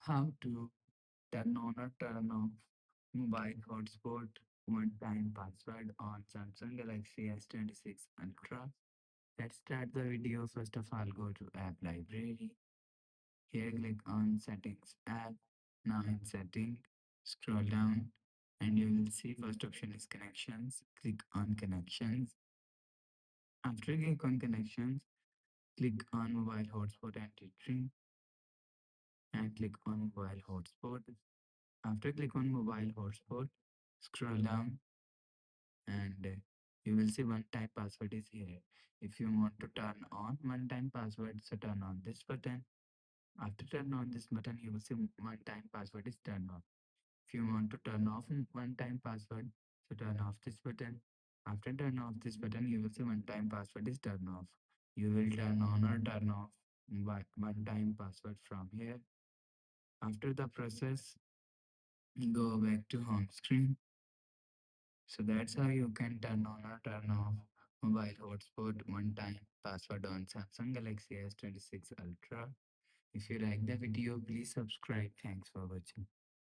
How to turn on or turn off mobile hotspot one-time password on Samsung Galaxy S26 Ultra. Let's start the video. First of all, go to App Library. Here, click on Settings App. Now in Setting, scroll down and you will see first option is Connections. Click on Connections. After click on Connections, click on Mobile Hotspot and Tethering and click on Mobile Hotspot. After click on Mobile Hotspot, scroll down and you will see one time password is here. If you want to turn on one time password, so turn on this button. After turn on this button, you will see one time password is turned on. If you want to turn off one time password, so turn off this button. After turn off this button, you will see one time password is turned off. You will turn on or turn off one time password from here. After the process, go back to home screen. So that's how you can turn on or turn off mobile hotspot one time password on Samsung Galaxy S26 Ultra. If you like the video, please subscribe. Thanks for watching.